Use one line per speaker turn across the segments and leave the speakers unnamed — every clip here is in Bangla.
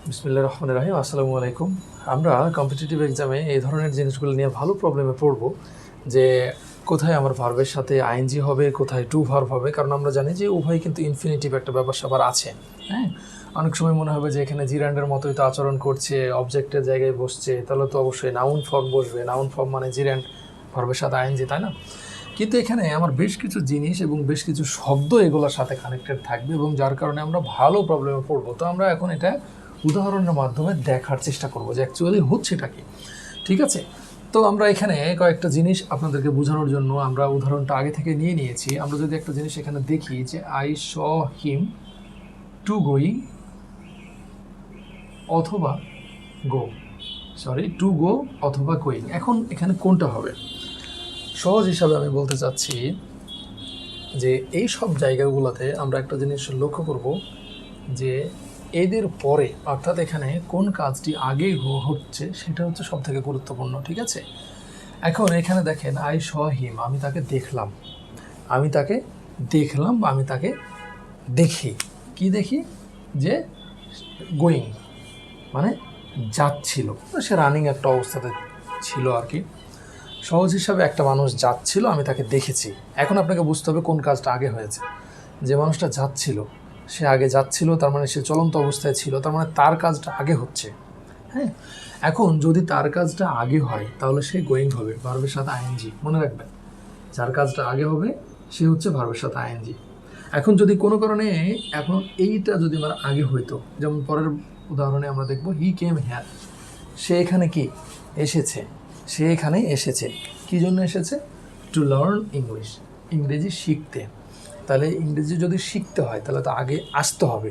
বিসমিল্লাহির রহমানির রহিম। আসসালামু আলাইকুম। আমরা কম্পিটিটিভ এক্সামে এই ধরনের জিনিসগুলো নিয়ে ভালো প্রবলেমে পড়ব যে কোথায় আমার ভার্বের সাথে আইএনজি হবে, কোথায় টু ভার্ব হবে। কারণ আমরা জানি যে উভয় কিন্তু ইনফিনিটিভ একটা ব্যাপার-স্যাপার আছে। হ্যাঁ, অনেক সময় মনে হবে যে এখানে জিরান্ডের মতোই তো আচরণ করছে, অবজেক্টের জায়গায় বসছে, তাহলে তো অবশ্যই নাউন ফর্ম বসবে। নাউন ফর্ম মানে জিরান্ড, ভার্বের সাথে আইএনজি, তাই না? কিন্তু এখানে আমার বেশ কিছু জিনিস এবং বেশ কিছু শব্দ এগুলোর সাথে কানেক্টেড থাকবে এবং যার কারণে আমরা ভালো প্রবলেমে পড়বো। তো আমরা এখন এটা উদাহরণের মাধ্যমে দেখার চেষ্টা করব যে অ্যাকচুয়ালি হচ্ছেটা কি। ঠিক আছে, তো আমরা এখানে কয়েকটা জিনিস আপনাদেরকে বোঝানোর জন্য আমরা উদাহরণটা আগে থেকে নিয়ে নিয়েছি। আমরা যদি একটা জিনিস এখানে দেখি যে I saw him to going অথবা গো, টু গো অথবা গোয়িং। এখন এখানে কোনটা হবে? সহজ হিসাবে আমি বলতে চাচ্ছি যে এই সব জায়গাগুলোতে আমরা একটা জিনিস লক্ষ্য করব যে এদের পরে, অর্থাৎ এখানে কোন কাজটি আগেই হচ্ছে সেটা হচ্ছে সব থেকে গুরুত্বপূর্ণ। ঠিক আছে, এখন এখানে দেখেন আই শ হিম, আমি তাকে দেখলাম, আমি তাকে দেখলাম বা আমি তাকে দেখি। কি দেখি? যে গোয়িং মানে যাচ্ছিল, সে রানিং একটা অবস্থাতে ছিল আর কি। সহজ হিসাবে একটা মানুষ যাচ্ছিল, আমি তাকে দেখেছি। এখন আপনাকে বুঝতে হবে কোন কাজটা আগে হয়েছে। যে মানুষটা যাচ্ছিল, সে আগে যাচ্ছিল, তার মানে সে চলন্ত অবস্থায় ছিল, তার মানে তার কাজটা আগে হচ্ছে। হ্যাঁ, এখন যদি তার কাজটা আগে হয় তাহলে সে গোয়িং হবে, ভার্বের সাথে আইএনজি। মনে রাখবেন, যার কাজটা আগে হবে সে হচ্ছে ভার্বের সাথে আইএনজি। এখন যদি কোনো কারণে এখন এইটা যদি আমার আগে হইতো, যেমন পরের উদাহরণে আমরা দেখব হি কেম হ্যার, সে এখানে কি এসেছে, সে এখানে এসেছে। কী জন্য এসেছে? টু লার্ন ইংলিশ, ইংরেজি শিখতে। তাহলে ইংরেজি যদি শিখতে হয় তাহলে তো আগে আসতে হবে,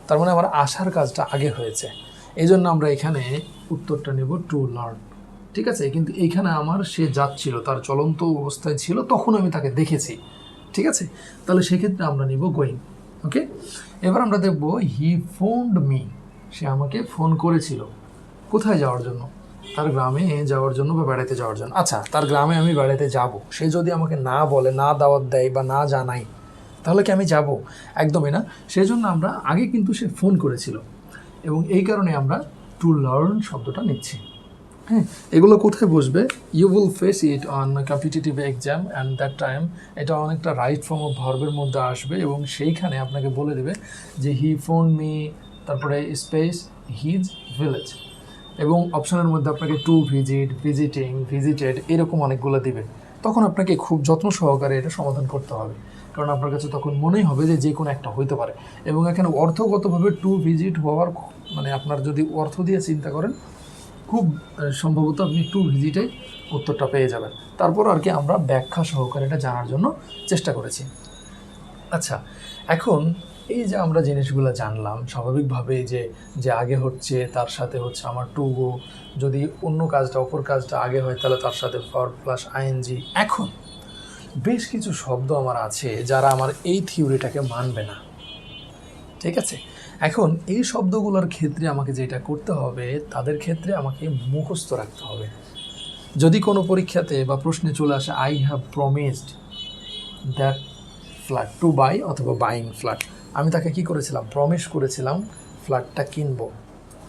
তার মানে আমার আসার কাজটা আগে হয়েছে। এই জন্য আমরা এখানে উত্তরটা নেব টু লার্ন। ঠিক আছে, কিন্তু এইখানে আমার সে যাচ্ছিল, তার চলন্ত অবস্থায় ছিল, তখন আমি তাকে দেখেছি। ঠিক আছে, তাহলে সেক্ষেত্রে আমরা নিব গোয়িং। ওকে, এবার আমরা দেখব হি ফোনড মি, সে আমাকে ফোন করেছিল। কোথায় যাওয়ার জন্য? তার গ্রামে যাওয়ার জন্য বা বেড়াতে যাওয়ার জন্য। আচ্ছা, তার গ্রামে আমি বেড়াতে যাব, সে যদি আমাকে না বলে, না দাওয়াত দেয় বা না জানাই, তাহলে কি আমি যাব? একদমই না। সেই জন্য আমরা আগে কিন্তু সে ফোন করেছিল এবং এই কারণে আমরা টু লার্ন শব্দটা নিচ্ছি। হ্যাঁ, এগুলো কোথায় বসবে? You will face it on competitive exam and that time এটা অনেকটা রাইট ফর্ম অফ ভার্বের মধ্যে আসবে এবং সেইখানে আপনাকে বলে দেবে যে হি ফোন মি, তারপরে স্পেস হিজ ভিলেজ, এবং অপশনের মধ্যে আপনাকে টু ভিজিট, ভিজিটিং, ভিজিটেড, এরকম অনেকগুলো দিবে। তখন আপনাকে খুব যত্ন সহকারে এটা সমাধান করতে হবে, কারণ আপনার কাছে তখন মনেই হবে যে যে কোনো একটা হইতে পারে। এবং এখানে অর্থগতভাবে টু ভিজিট হওয়ার মানে আপনার যদি অর্থ দিয়ে চিন্তা করেন, খুব সম্ভবত আপনি টু ভিজিটে উত্তরটা পেয়ে যাবেন। তারপর আর কি আমরা ব্যাখ্যা সহকারে এটা জানার জন্য চেষ্টা করেছি। আচ্ছা, এখন এই যে আমরা জিনিসগুলো জানলাম স্বাভাবিকভাবে যে যে আগে হচ্ছে তার সাথে হচ্ছে আমার টু গো, যদি অন্য কাজটা অপর কাজটা আগে হয় তাহলে তার সাথে ভার্ব প্লাস আইএনজি। এখন বেশ কিছু শব্দ আমার আছে যারা আমার এই থিওরিটাকে মানবে না। ঠিক আছে, এখন এই শব্দগুলোর ক্ষেত্রে আমাকে যেটা করতে হবে, তাদের ক্ষেত্রে আমাকে মুখস্থ রাখতে হবে। যদি কোনো পরীক্ষাতে বা প্রশ্নে চলে আসে I have promised that flat to buy অথবা বাইং ফ্ল্যাট, আমি তাকে কি করেছিলাম? প্রমিস করেছিলাম ফ্ল্যাটটা কিনবো,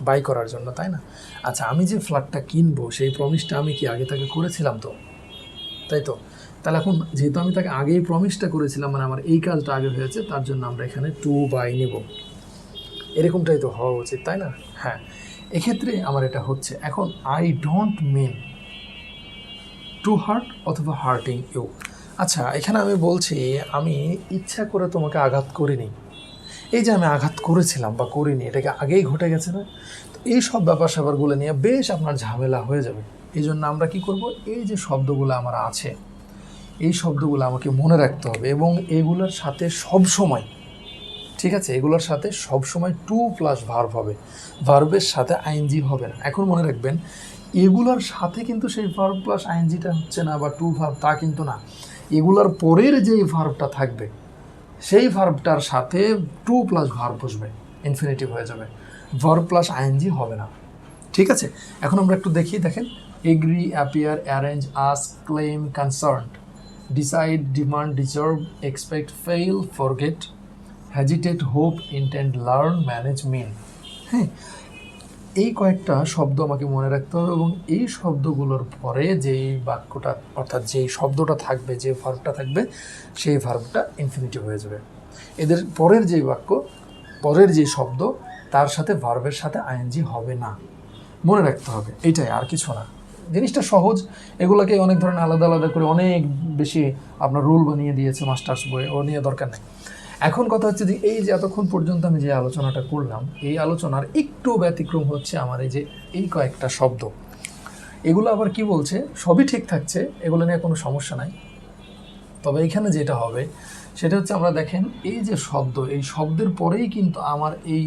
বাই করার জন্য, তাই না? আচ্ছা, আমি যে ফ্ল্যাটটা কিনবো সেই প্রমিসটা আমি কি আগে তাকে করেছিলাম? তো তাই তো, তাহলে এখন যেহেতু আমি তাকে আগেই প্রমিসটা করেছিলাম, মানে আমার এই কাজটা আগে হয়েছে, তার জন্য আমরা এখানে টু বাই নেব। এরকমটাই তো হওয়া উচিত, তাই না? হ্যাঁ, এক্ষেত্রে আমার এটা হচ্ছে। এখন I don't mean to hurt অথবা হার্টিং ইউ। আচ্ছা, এখানে আমি বলছি আমি ইচ্ছা করে তোমাকে আঘাত করিনি। এই যে আমি আঘাত করেছিলাম বা করিনি, এটাকে আগেই ঘটে গেছে না? তো এই সব ব্যাপার স্যাপারগুলো নিয়ে বেশ আপনার ঝামেলা হয়ে যাবে। এই জন্য আমরা কি করব, এই যে শব্দগুলো আমার আছে এই শব্দগুলো আমাকে মনে রাখতে হবে এবং এগুলোর সাথে সব সময়, ঠিক আছে, এগুলোর সাথে সব সময় টু প্লাস ভার্ব হবে, ভার্বের সাথে আইএনজি হবে না। এখন মনে রাখবেন, এগুলোর সাথে কিন্তু সেই ভার্ব প্লাস আইএনজিটা হচ্ছে না বা টু ভার্ব, তা কিন্তু না। এগুলোর পরের যেই ভার্বটা থাকবে সেই ভার্বটার সাথে টু প্লাস ভার্ব বসবে, ইনফিনিটিভ হয়ে যাবে, ভার্ব প্লাস আইএনজি হবে না। ঠিক আছে, এখন আমরা একটু দেখি। দেখেন, agree, appear, arrange, ask, claim, concerned, decide, demand, deserve, expect, fail, forget, hesitate, hope, intend, learn, manage, mean. হ্যাঁ, এই কয়েকটা শব্দ আমাকে মনে রাখতে হবে এবং এই শব্দগুলোর পরে যেই বাক্যটা অর্থাৎ যেই শব্দটা থাকবে, যে ভার্বটা থাকবে, সেই ভার্বটা ইনফিনিটিভ হয়ে যাবে। এদের পরের যেই বাক্য, পরের যে শব্দ, তার সাথে ভার্বের সাথে আইএনজি হবে না, মনে রাখতে হবে। এইটাই, আর কিছু না। জিনিসটা সহজ। এগুলোকে অনেক ধরনের আলাদা আলাদা করে অনেক বেশি আপনার রুল বানিয়ে দিয়েছে মাস্টার্স বই, ও নিয়ে দরকার নেই। এখন কথা হচ্ছে যে এই যে এতক্ষণ পর্যন্ত আমি যে আলোচনাটা করলাম, এই আলোচনার একটু ব্যতিক্রম হচ্ছে আমার এই কয়েকটা শব্দ। এগুলো আবার কি বলছে, সবই ঠিক থাকছে, এগুলো নিয়ে কোনো সমস্যা নাই। তবে এইখানে যেটা হবে সেটা হচ্ছে, আমরা দেখেন এই যে শব্দ, এই শব্দের পরেই কিন্তু আমার এই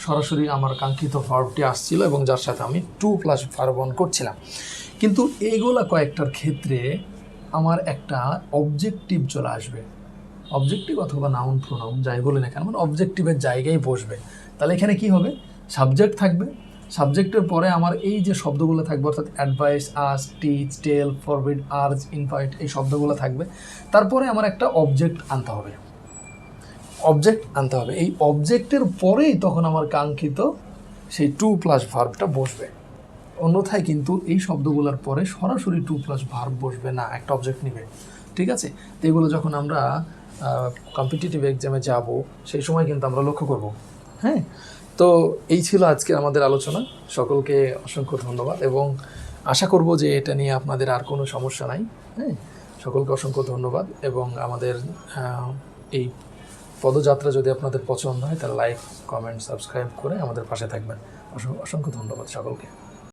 সরাসরি আমার কাঙ্ক্ষিত ভার্বটি আসছিল এবং যার সাথে আমি টু প্লাস ভার্ব অন করছিলাম। কিন্তু এইগুলা কয়েকটার ক্ষেত্রে আমার একটা অবজেক্টিভ চলে আসবে। অবজেক্টিভ অথবা নাউন প্রোনাউন যাই বলে না কেন, মানে অবজেক্টিভের জায়গায় বসবে। তাহলে এখানে কি হবে, সাবজেক্ট থাকবে, সাবজেক্টের পরে আমার এই যে শব্দগুলো থাকবে, অর্থাৎ অ্যাডভাইস, আস্ক, টিচ, টেল, ফরবিড, আর্জ, ইনভাইট, এই শব্দগুলো থাকবে। তারপরে আমার একটা অবজেক্ট আনতে হবে, এই অবজেক্টের পরেই তখন আমার কাঙ্ক্ষিত সেই টু প্লাস ভার্বটা বসবে। অন্যথায় কিন্তু এই শব্দগুলোর পরে সরাসরি টু প্লাস ভার্ব বসবে না, একটা অবজেক্ট নেবে। ঠিক আছে? তো এগুলো যখন আমরা কম্পিটিটিভ এক্সামে যাব, সেই সময় কিন্তু আমরা লক্ষ্য করব। হ্যাঁ, তো এই ছিল আজকের আমাদের আলোচনা। সকলকে অসংখ্য ধন্যবাদ এবং আশা করব যে এটা নিয়ে আপনাদের আর কোনো সমস্যা নাই। হ্যাঁ, সকলকে অসংখ্য ধন্যবাদ এবং আমাদের এই পদযাত্রা যদি আপনাদের পছন্দ হয় তাহলে লাইক, কমেন্ট, সাবস্ক্রাইব করে আমাদের পাশে থাকবেন। অসংখ্য ধন্যবাদ সকলকে।